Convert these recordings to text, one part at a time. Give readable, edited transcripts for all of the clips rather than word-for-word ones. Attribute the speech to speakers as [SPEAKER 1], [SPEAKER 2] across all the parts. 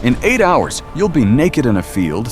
[SPEAKER 1] In 8 hours, you'll be naked in a field,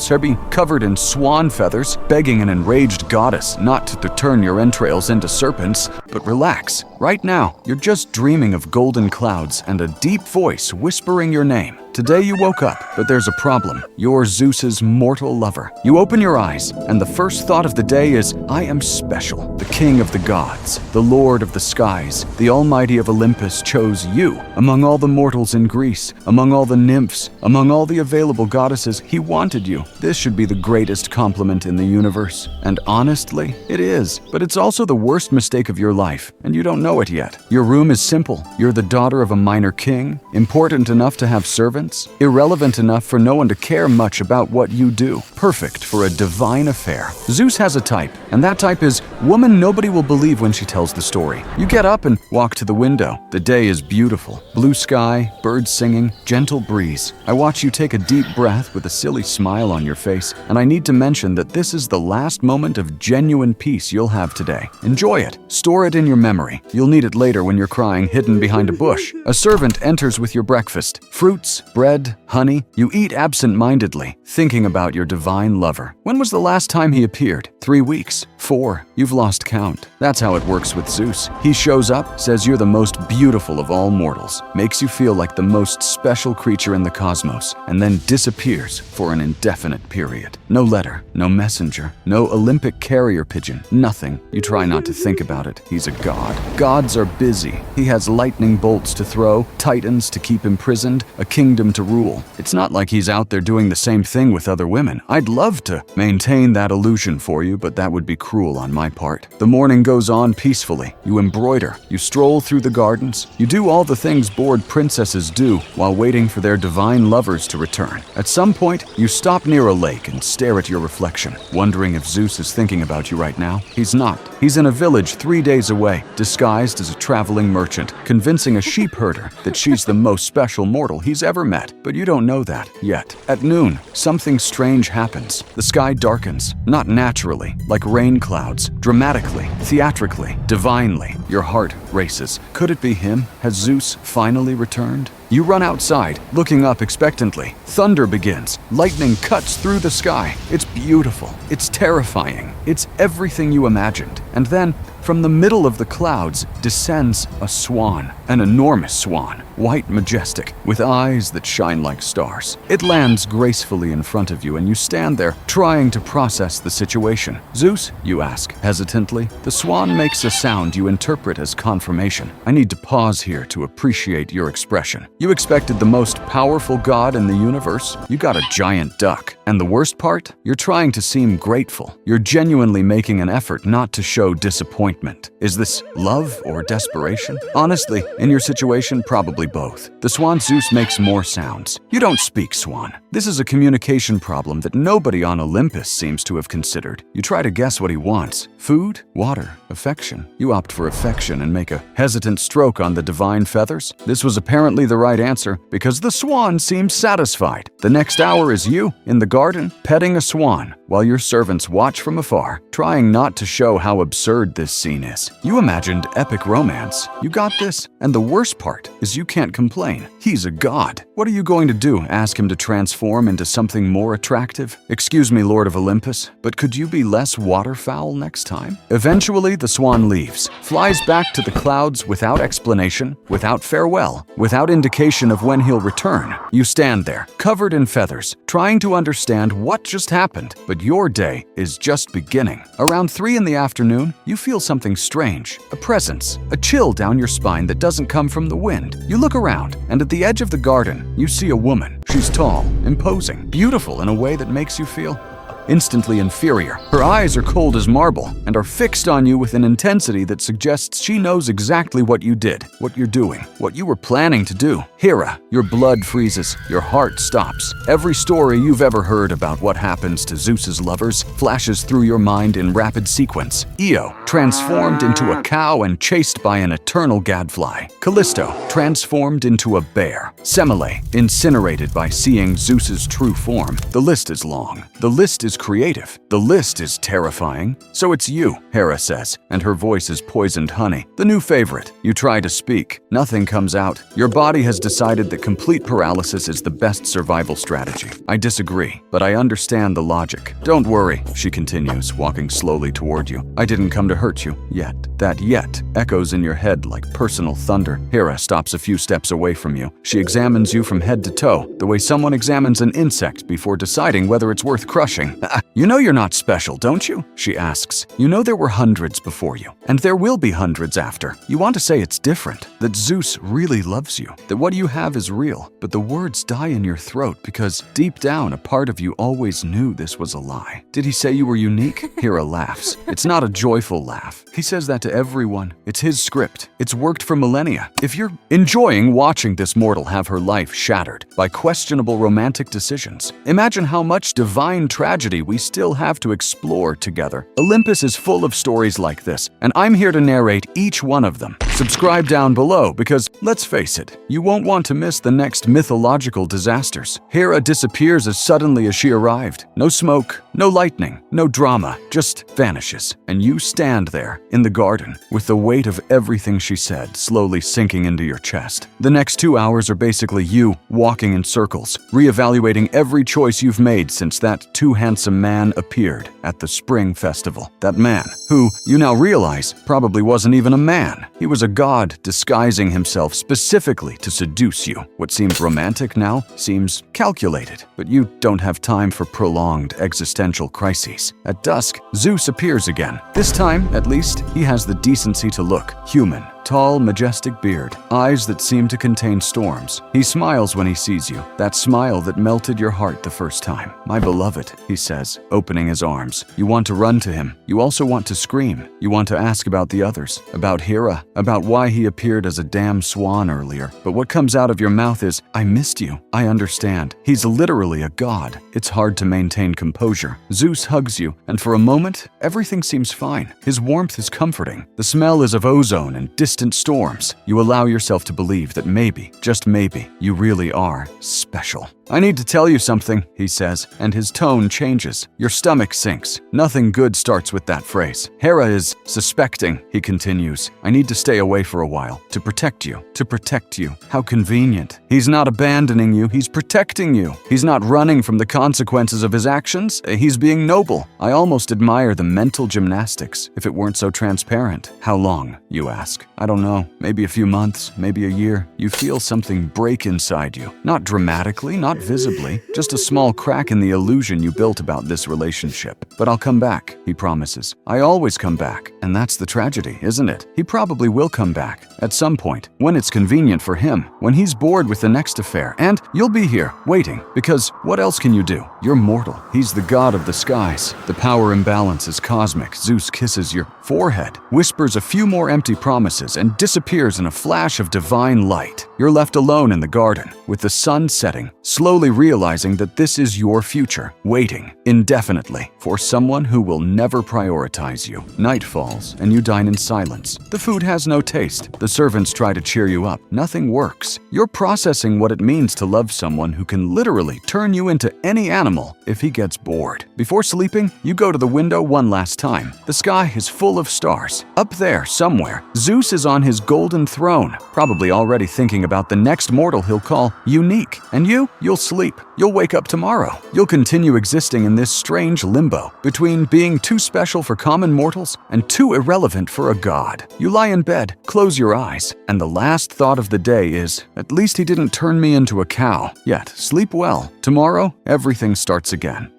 [SPEAKER 1] covered in swan feathers, begging an enraged goddess not to turn your entrails into serpents. But relax. Right now, you're just dreaming of golden clouds and a deep voice whispering your name. Today you woke up, but there's a problem. You're Zeus's mortal lover. You open your eyes, and the first thought of the day is, I am special. The king of the gods, the lord of the skies, the almighty of Olympus chose you. Among all the mortals in Greece, among all the nymphs, among all the available goddesses, he wanted you. This should be the greatest compliment in the universe. And honestly, it is. But it's also the worst mistake of your life, and you don't know it yet. Your room is simple. You're the daughter of a minor king, important enough to have servants, irrelevant enough for no one to care much about what you do, perfect for a divine affair. Zeus has a type, and that type is woman nobody will believe when she tells the story. You get up and walk to the window. The day is beautiful. Blue sky, birds singing, gentle breeze. I watch you take a deep breath with a silly smile on your face, and I need to mention that this is the last moment of genuine peace you'll have today. Enjoy it. Store it in your memory. You'll need it later when you're crying hidden behind a bush. A servant enters with your breakfast. Fruits, bread, honey. You eat absent-mindedly, thinking about your divine lover. When was the last time he appeared? 3 weeks? 4? You've lost count. That's how it works with Zeus. He shows up, says you're the most beautiful of all mortals, makes you feel like the most special creature in the cosmos, and then disappears for an indefinite period. No letter, no messenger, no Olympic carrier pigeon, nothing. You try not to think about it. He's a god. Gods are busy. He has lightning bolts to throw, titans to keep imprisoned, a kingdom to rule. It's not like he's out there doing the same thing with other women. I'd love to maintain that illusion for you, but that would be cruel on my part. The morning goes on peacefully. You embroider. You stroll through the gardens. You do all the things bored princesses do while waiting for their divine lovers to return. At some point, you stop near a lake and stare at your reflection, wondering if Zeus is thinking about you right now. He's not. He's in a village 3 days away, disguised as a traveling merchant, convincing a sheep herder that she's the most special mortal he's ever met. But you don't know that yet. At noon, something strange happens. The sky darkens, not naturally, like rain clouds, dramatically, theatrically, divinely. Your heart races. Could it be him? Has Zeus finally returned? You run outside, looking up expectantly. Thunder begins. Lightning cuts through the sky. It's beautiful. It's terrifying. It's everything you imagined. And then, from the middle of the clouds, descends a swan. An enormous swan, white majestic, with eyes that shine like stars. It lands gracefully in front of you, and you stand there, trying to process the situation. Zeus, you ask, hesitantly. The swan makes a sound you interpret as confirmation. I need to pause here to appreciate your expression. You expected the most powerful god in the universe. You got a giant duck. And the worst part? You're trying to seem grateful. You're genuinely making an effort not to show disappointment. Is this love or desperation? Honestly, in your situation, probably both. The swan Zeus makes more sounds. You don't speak swan. This is a communication problem that nobody on Olympus seems to have considered. You try to guess what he wants. Food? Water? Affection? You opt for affection and make a hesitant stroke on the divine feathers. This was apparently the right answer because the swan seems satisfied. The next hour is you, in the garden, petting a swan, while your servants watch from afar, trying not to show how absurd this scene is. You imagined epic romance. You got this. And the worst part is you can't complain. He's a god. What are you going to do? Ask him to transform into something more attractive? Excuse me, Lord of Olympus, but could you be less waterfowl next time? Eventually, the swan leaves, flies back to the clouds without explanation, without farewell, without indication of when he'll return. You stand there, covered in feathers, trying to understand what just happened, but your day is just beginning. Around 3 in the afternoon, you feel something strange, a presence, a chill down your spine that doesn't come from the wind. You look around, and at the edge of the garden, you see a woman. She's tall, imposing, beautiful in a way that makes you feel instantly inferior. Her eyes are cold as marble and are fixed on you with an intensity that suggests she knows exactly what you did, what you're doing, what you were planning to do. Hera, your blood freezes, your heart stops. Every story you've ever heard about what happens to Zeus's lovers flashes through your mind in rapid sequence. Io, transformed into a cow and chased by an eternal gadfly. Callisto, transformed into a bear. Semele, incinerated by seeing Zeus's true form. The list is long. The list is is creative. The list is terrifying. So it's you, Hera says, and her voice is poisoned honey. The new favorite. You try to speak. Nothing comes out. Your body has decided that complete paralysis is the best survival strategy. I disagree, but I understand the logic. Don't worry, she continues, walking slowly toward you. I didn't come to hurt you, yet. That yet echoes in your head like personal thunder. Hera stops a few steps away from you. She examines you from head to toe, the way someone examines an insect before deciding whether it's worth crushing. You know you're not special, don't you? She asks. You know there were hundreds before you, and there will be hundreds after. You want to say it's different, that Zeus really loves you, that what you have is real, but the words die in your throat because deep down a part of you always knew this was a lie. Did he say you were unique? Hera laughs. It's not a joyful laugh. He says that to everyone. It's his script. It's worked for millennia. If you're enjoying watching this mortal have her life shattered by questionable romantic decisions, imagine how much divine tragedy we still have to explore together. Olympus is full of stories like this, and I'm here to narrate each one of them. Subscribe down below because, let's face it, you won't want to miss the next mythological disasters. Hera disappears as suddenly as she arrived. No smoke, no lightning, no drama, just vanishes. And you stand there in the garden with the weight of everything she said slowly sinking into your chest. The next 2 hours are basically you walking in circles, reevaluating every choice you've made since that too handsome man appeared at the spring festival. That man, who you now realize probably wasn't even a man. He was a god disguising himself specifically to seduce you. What seemed romantic now seems calculated, but you don't have time for prolonged existential crises. At dusk, Zeus appears again. This time, at least, he has the decency to look human. Tall, majestic beard, eyes that seem to contain storms. He smiles when he sees you, that smile that melted your heart the first time. My beloved, he says, opening his arms. You want to run to him. You also want to scream. You want to ask about the others, about Hera, about why he appeared as a damn swan earlier. But what comes out of your mouth is, I missed you. I understand. He's literally a god. It's hard to maintain composure. Zeus hugs you, and for a moment, everything seems fine. His warmth is comforting. The smell is of ozone and distant storms. You allow yourself to believe that maybe, just maybe, you really are special. I need to tell you something, he says, and his tone changes. Your stomach sinks. Nothing good starts with that phrase. Hera is suspecting, he continues. I need to stay away for a while. To protect you. To protect you. How convenient. He's not abandoning you. He's protecting you. He's not running from the consequences of his actions. He's being noble. I almost admire the mental gymnastics, if it weren't so transparent. How long, you ask? I don't know. Maybe a few months, maybe a year. You feel something break inside you. Not dramatically, not visibly, just a small crack in the illusion you built about this relationship. But I'll come back, he promises. I always come back. And that's the tragedy, isn't it? He probably will come back. At some point, when it's convenient for him, when he's bored with the next affair, and you'll be here, waiting, because what else can you do? You're mortal. He's the god of the skies. The power imbalance is cosmic. Zeus kisses your forehead, whispers a few more empty promises, and disappears in a flash of divine light. You're left alone in the garden, with the sun setting, slowly realizing that this is your future, waiting indefinitely for someone who will never prioritize you. Night falls, and you dine in silence. The food has no taste. The servants try to cheer you up. Nothing works. You're processing what it means to love someone who can literally turn you into any animal if he gets bored. Before sleeping, you go to the window one last time. The sky is full of stars. Up there, somewhere, Zeus is on his golden throne, probably already thinking about the next mortal he'll call unique. And you'll sleep. You'll wake up tomorrow. You'll continue existing in this strange limbo between being too special for common mortals and too irrelevant for a god. You lie in bed, close your eyes, and the last thought of the day is, at least he didn't turn me into a cow. Yet, sleep well. Tomorrow, everything starts again.